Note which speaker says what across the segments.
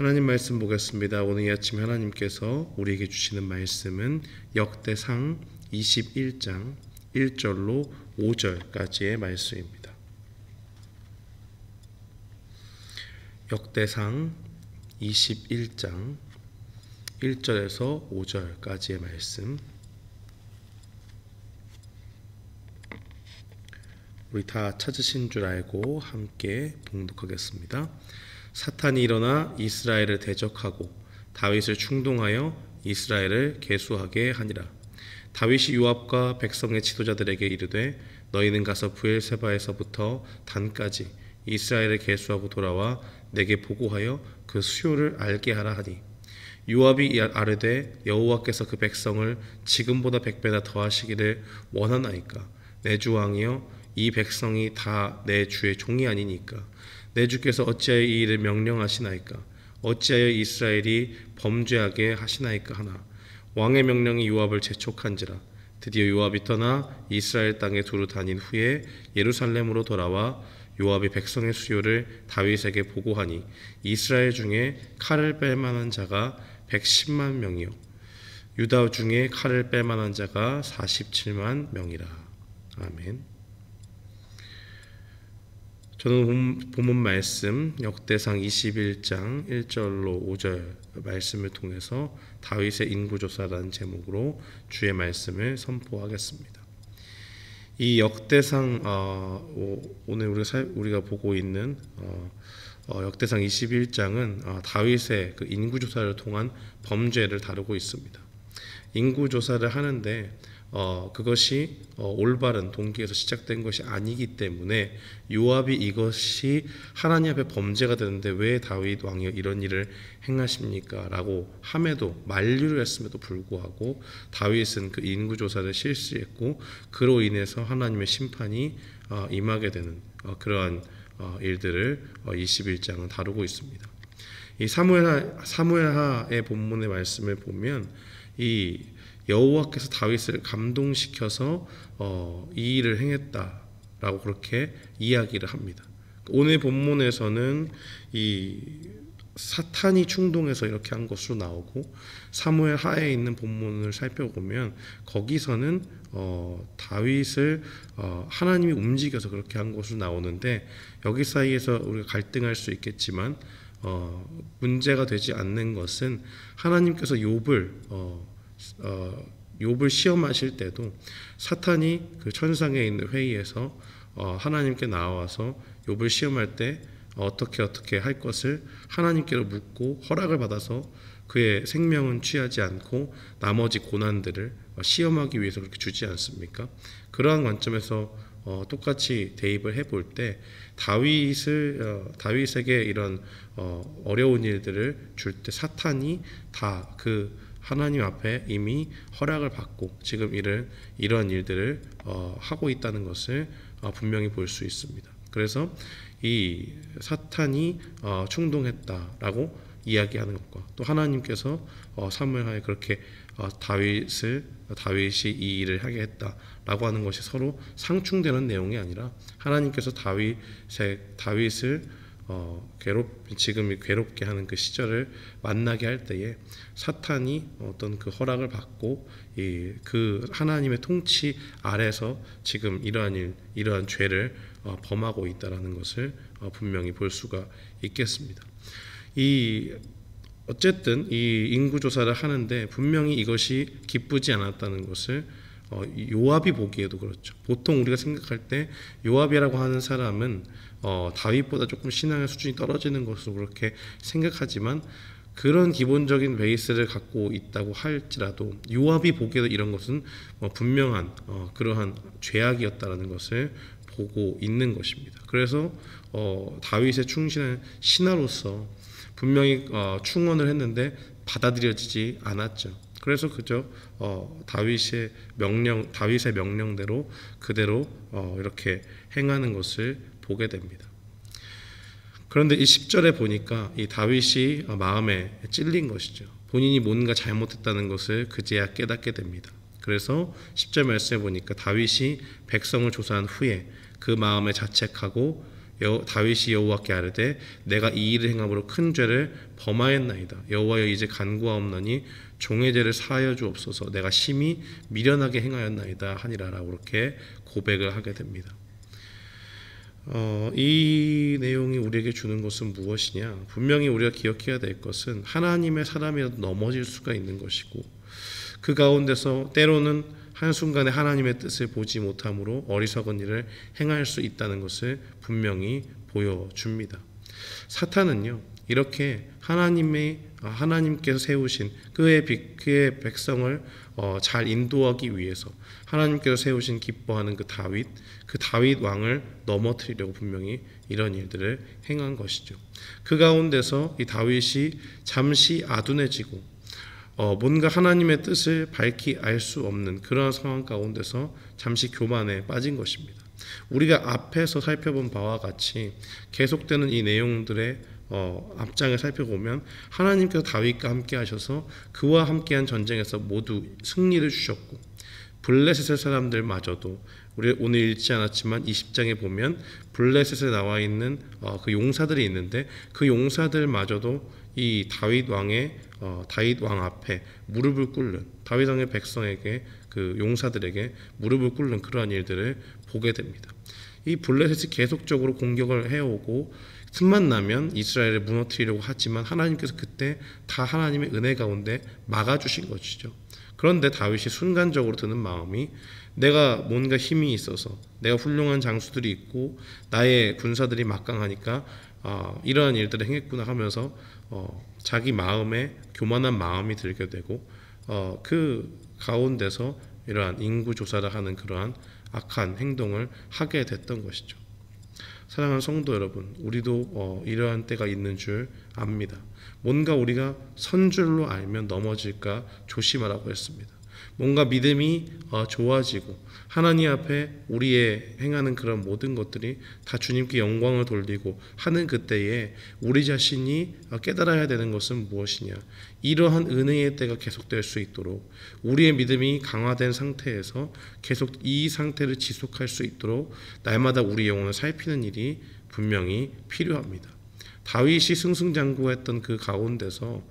Speaker 1: 하나님 말씀 보겠습니다. 오늘 이 아침 하나님께서 우리에게 주시는 말씀은 역대상 21장 1절로 5절까지의 말씀입니다. 역대상 21장 1절에서 5절까지의 말씀, 우리 다 찾으신 줄 알고 함께 봉독하겠습니다. 사탄이 일어나 이스라엘을 대적하고 다윗을 충동하여 이스라엘을 계수하게 하니라. 다윗이 요압과 백성의 지도자들에게 이르되 너희는 가서 브엘세바에서부터 단까지 이스라엘을 계수하고 돌아와 내게 보고하여 그 수요를 알게 하라 하니, 요압이 아뢰되 여호와께서 그 백성을 지금보다 100배나 더하시기를 원하나이까? 내 주 왕이여, 이 백성이 다 내 주의 종이 아니니까 내 주께서 어찌하여 이 일을 명령하시나이까? 어찌하여 이스라엘이 범죄하게 하시나이까 하나, 왕의 명령이 요압을 재촉한지라. 드디어 요압이 떠나 이스라엘 땅에 두루 다닌 후에 예루살렘으로 돌아와 요압이 백성의 수요를 다윗에게 보고하니, 이스라엘 중에 칼을 뺄 만한 자가 110만 명이요 유다 중에 칼을 뺄 만한 자가 47만 명이라. 아멘. 저는 본문 말씀 역대상 21장 1절로 5절 말씀을 통해서 다윗의 인구조사라는 제목으로 주의 말씀을 선포하겠습니다. 이 역대상 오늘 우리가 보고 있는 역대상 21장은 다윗의 그 인구조사를 통한 범죄를 다루고 있습니다. 인구조사를 하는데 그것이 올바른 동기에서 시작된 것이 아니기 때문에 요압이 이것이 하나님 앞에 범죄가 되는데 왜 다윗 왕이 이런 일을 행하십니까? 라고 함에도 만류를 했음에도 불구하고 다윗은 그 인구조사를 실시했고, 그로 인해서 하나님의 심판이 임하게 되는 그러한 일들을 21장은 다루고 있습니다. 이 사무엘하의 본문의 말씀을 보면 이 여호와께서 다윗을 감동시켜서 이 일을 행했다라고 그렇게 이야기를 합니다. 오늘 본문에서는 이 사탄이 충동해서 이렇게 한 것으로 나오고, 사무엘 하에 있는 본문을 살펴보면 거기서는 다윗을 하나님이 움직여서 그렇게 한 것으로 나오는데, 여기 사이에서 우리가 갈등할 수 있겠지만 문제가 되지 않는 것은 하나님께서 욥을 시험하실 때도 사탄이 그 천상에 있는 회의에서 하나님께 나와서 욥을 시험할 때 어떻게 할 것을 하나님께로 묻고 허락을 받아서 그의 생명은 취하지 않고 나머지 고난들을 시험하기 위해서 그렇게 주지 않습니까? 그러한 관점에서 똑같이 대입을 해볼 때 다윗에게 이런 어려운 일들을 줄 때 사탄이 다 그 하나님 앞에 이미 허락을 받고 지금 이러한 일들을 하고 있다는 것을 분명히 볼 수 있습니다. 그래서 이 사탄이 충동했다라고 이야기하는 것과 또 하나님께서 사무엘하에 그렇게 다윗이 이 일을 하게 했다라고 하는 것이 서로 상충되는 내용이 아니라, 하나님께서 다윗을 지금 괴롭게 하는 그 시절을 만나게 할 때에 사탄이 어떤 그 허락을 받고 그 하나님의 통치 아래서 지금 이러한 죄를 범하고 있다라는 것을 분명히 볼 수가 있겠습니다. 어쨌든 이 인구조사를 하는데 분명히 이것이 기쁘지 않았다는 것을 요압이 보기에도 그렇죠. 보통 우리가 생각할 때 요압이라고 하는 사람은 다윗보다 조금 신앙의 수준이 떨어지는 것으로 그렇게 생각하지만, 그런 기본적인 베이스를 갖고 있다고 할지라도 요압이 보기에도 이런 것은 분명한 그러한 죄악이었다라는 것을 보고 있는 것입니다. 그래서 다윗의 충신한 신하로서 분명히 충원을 했는데 받아들여지지 않았죠. 그래서 그저 다윗의 명령대로 그대로 이렇게 행하는 것을 보게 됩니다. 그런데 이 10절에 보니까 이 다윗이 마음에 찔린 것이죠. 본인이 뭔가 잘못했다는 것을 그제야 깨닫게 됩니다. 그래서 10절 말씀에 보니까 다윗이 백성을 조사한 후에 그 마음에 자책하고 다윗이 여호와께 아뢰되 내가 이 일을 행함으로 큰 죄를 범하였나이다. 여호와여 이제 간구하옵나니 종의 죄를 사하여 주옵소서. 내가 심히 미련하게 행하였나이다 하니라라고 그렇게 고백을 하게 됩니다. 이 내용이 우리에게 주는 것은 무엇이냐? 분명히 우리가 기억해야 될 것은 하나님의 사람이라도 넘어질 수가 있는 것이고 그 가운데서 때로는 한순간에 하나님의 뜻을 보지 못함으로 어리석은 일을 행할 수 있다는 것을 분명히 보여줍니다. 사탄은요, 이렇게 하나님께서 세우신 그의 백성을 잘 인도하기 위해서 하나님께서 세우신 기뻐하는 그 다윗 왕을 넘어뜨리려고 분명히 이런 일들을 행한 것이죠. 그 가운데서 이 다윗이 잠시 아둔해지고 뭔가 하나님의 뜻을 밝히 알 수 없는 그러한 상황 가운데서 잠시 교만에 빠진 것입니다. 우리가 앞에서 살펴본 바와 같이 계속되는 이 내용들의 앞장을 살펴보면 하나님께서 다윗과 함께 하셔서 그와 함께한 전쟁에서 모두 승리를 주셨고 블레셋의 사람들마저도 우리 오늘 읽지 않았지만 20장에 보면 블레셋에 나와 있는 그 용사들이 있는데 그 용사들마저도 이 다윗 왕 앞에 무릎을 꿇는 다윗 왕의 백성에게 그 용사들에게 무릎을 꿇는 그러한 일들을 보게 됩니다. 이 블레셋이 계속적으로 공격을 해오고 틈만 나면 이스라엘을 무너뜨리려고 하지만 하나님께서 그때 다 하나님의 은혜 가운데 막아주신 것이죠. 그런데 다윗이 순간적으로 드는 마음이 내가 뭔가 힘이 있어서 내가 훌륭한 장수들이 있고 나의 군사들이 막강하니까 이러한 일들을 행했구나 하면서 자기 마음에 교만한 마음이 들게 되고 그 가운데서 이러한 인구조사를 하는 그러한 악한 행동을 하게 됐던 것이죠. 사랑하는 성도 여러분, 우리도 이러한 때가 있는 줄 압니다. 뭔가 우리가 선줄로 알면 넘어질까 조심하라고 했습니다. 뭔가 믿음이 좋아지고 하나님 앞에 우리의 행하는 그런 모든 것들이 다 주님께 영광을 돌리고 하는 그때에 우리 자신이 깨달아야 되는 것은 무엇이냐? 이러한 은혜의 때가 계속될 수 있도록 우리의 믿음이 강화된 상태에서 계속 이 상태를 지속할 수 있도록 날마다 우리 영혼을 살피는 일이 분명히 필요합니다. 다윗이 승승장구했던 그 가운데서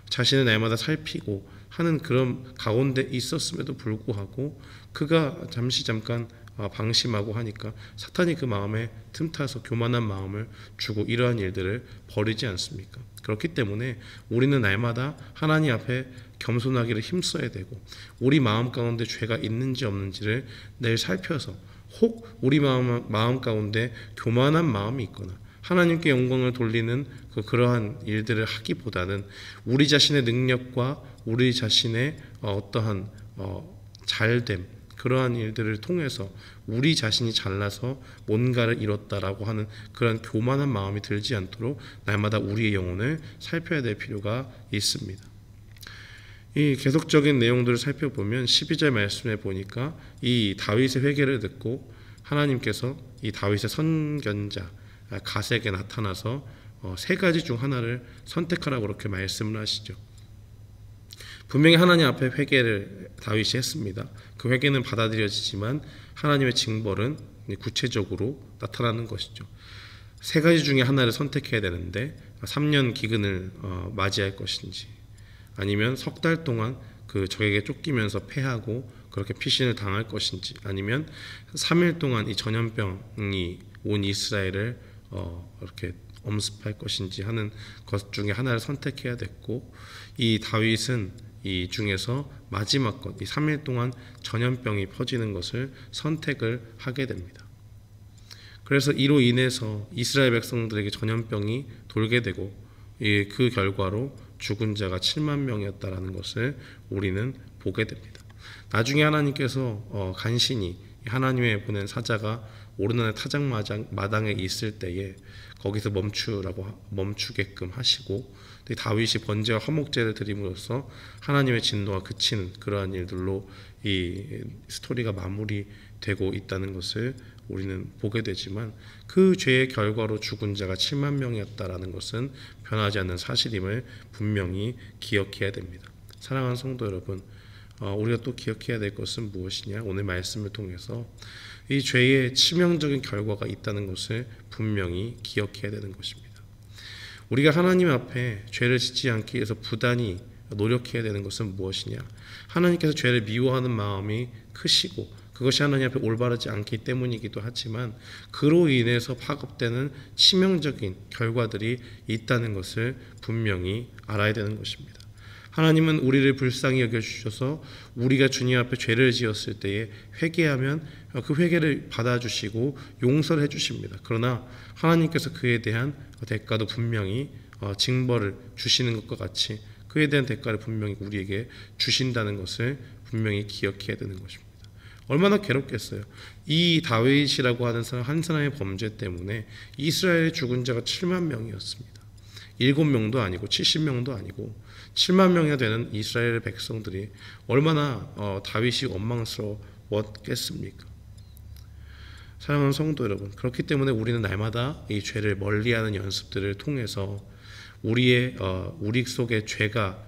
Speaker 1: 자신을 날마다 살피고 하는 그런 가운데 있었음에도 불구하고 그가 잠깐 방심하고 하니까 사탄이 그 마음에 틈타서 교만한 마음을 주고 이러한 일들을 벌이지 않습니까? 그렇기 때문에 우리는 날마다 하나님 앞에 겸손하기를 힘써야 되고 우리 마음 가운데 죄가 있는지 없는지를 늘 살펴서 혹 우리 마음 가운데 교만한 마음이 있거나 하나님께 영광을 돌리는 그러한 일들을 하기보다는 우리 자신의 능력과 우리 자신의 어떠한 잘됨 그러한 일들을 통해서 우리 자신이 잘나서 뭔가를 이뤘다라고 하는 그런 교만한 마음이 들지 않도록 날마다 우리의 영혼을 살펴야 될 필요가 있습니다. 이 계속적인 내용들을 살펴보면 12절 말씀에 보니까 이 다윗의 회개를 듣고 하나님께서 이 다윗의 선견자 갓에게 나타나서 세 가지 중 하나를 선택하라고 그렇게 말씀을 하시죠. 분명히 하나님 앞에 회개를 다윗이 했습니다. 그 회개는 받아들여지지만 하나님의 징벌은 구체적으로 나타나는 것이죠. 세 가지 중에 하나를 선택해야 되는데 3년 기근을 맞이할 것인지 아니면 석 달 동안 그 적에게 쫓기면서 패하고 그렇게 피신을 당할 것인지 아니면 3일 동안 이 전염병이 온 이스라엘을 이렇게 엄습할 것인지 하는 것 중에 하나를 선택해야 됐고 이 다윗은 이 중에서 마지막 것, 이 3일 동안 전염병이 퍼지는 것을 선택을 하게 됩니다. 그래서 이로 인해서 이스라엘 백성들에게 전염병이 돌게 되고 그 결과로 죽은 자가 7만 명이었다라는 것을 우리는 보게 됩니다. 나중에 하나님께서 간신히 하나님의 보낸 사자가 오르난의 타작마당에 있을 때에 거기서 멈추게끔 하시고 다윗이 번제와 화목제를 드림으로써 하나님의 진노가 그치는 그러한 일들로 이 스토리가 마무리되고 있다는 것을 우리는 보게 되지만 그 죄의 결과로 죽은 자가 7만 명이었다라는 것은 변하지 않는 사실임을 분명히 기억해야 됩니다. 사랑하는 성도 여러분, 우리가 또 기억해야 될 것은 무엇이냐? 오늘 말씀을 통해서 이 죄의 치명적인 결과가 있다는 것을 분명히 기억해야 되는 것입니다. 우리가 하나님 앞에 죄를 짓지 않기 위해서 부단히 노력해야 되는 것은 무엇이냐? 하나님께서 죄를 미워하는 마음이 크시고 그것이 하나님 앞에 올바르지 않기 때문이기도 하지만 그로 인해서 파급되는 치명적인 결과들이 있다는 것을 분명히 알아야 되는 것입니다. 하나님은 우리를 불쌍히 여겨주셔서 우리가 주님 앞에 죄를 지었을 때에 회개하면 그 회개를 받아주시고 용서를 해주십니다. 그러나 하나님께서 그에 대한 대가도 분명히 징벌을 주시는 것과 같이 그에 대한 대가를 분명히 우리에게 주신다는 것을 분명히 기억해야 되는 것입니다. 얼마나 괴롭겠어요. 이 다윗이라고 하는 사람 한 사람의 범죄 때문에 이스라엘의 죽은 자가 7만 명이었습니다. 7명도 아니고 70명도 아니고 7만 명이나 되는 이스라엘의 백성들이 얼마나 다윗이 원망스러웠겠습니까? 사랑하는 성도 여러분, 그렇기 때문에 우리는 날마다 이 죄를 멀리하는 연습들을 통해서 우리 속에 죄가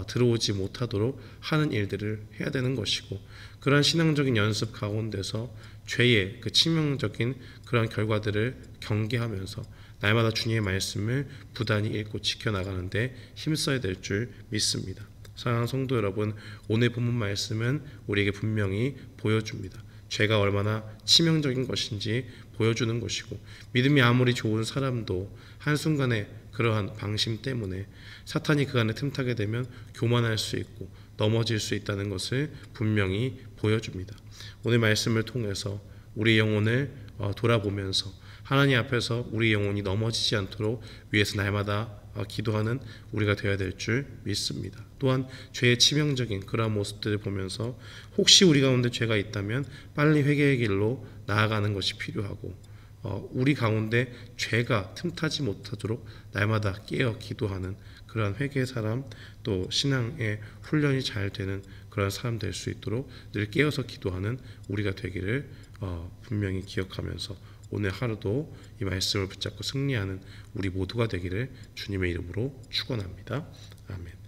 Speaker 1: 들어오지 못하도록 하는 일들을 해야 되는 것이고, 그러한 신앙적인 연습 가운데서 죄의 그 치명적인 그러한 결과들을 경계하면서 날마다 주님의 말씀을 부단히 읽고 지켜나가는데 힘써야 될 줄 믿습니다. 사랑하는 성도 여러분, 오늘 본문 말씀은 우리에게 분명히 보여줍니다. 죄가 얼마나 치명적인 것인지 보여주는 것이고, 믿음이 아무리 좋은 사람도 한순간에 그러한 방심 때문에 사탄이 그 안에 틈타게 되면 교만할 수 있고 넘어질 수 있다는 것을 분명히 보여줍니다. 오늘 말씀을 통해서 우리 영혼을 돌아보면서 하나님 앞에서 우리 영혼이 넘어지지 않도록 위해서 날마다 기도하는 우리가 되어야 될 줄 믿습니다. 또한 죄의 치명적인 그러한 모습들을 보면서 혹시 우리 가운데 죄가 있다면 빨리 회개의 길로 나아가는 것이 필요하고, 우리 가운데 죄가 틈타지 못하도록 날마다 깨어 기도하는 그러한 회개의 사람, 또 신앙의 훈련이 잘 되는 그러한 사람 될 수 있도록 늘 깨어서 기도하는 우리가 되기를 분명히 기억하면서 오늘 하루도 이 말씀을 붙잡고 승리하는 우리 모두가 되기를 주님의 이름으로 축원합니다. 아멘.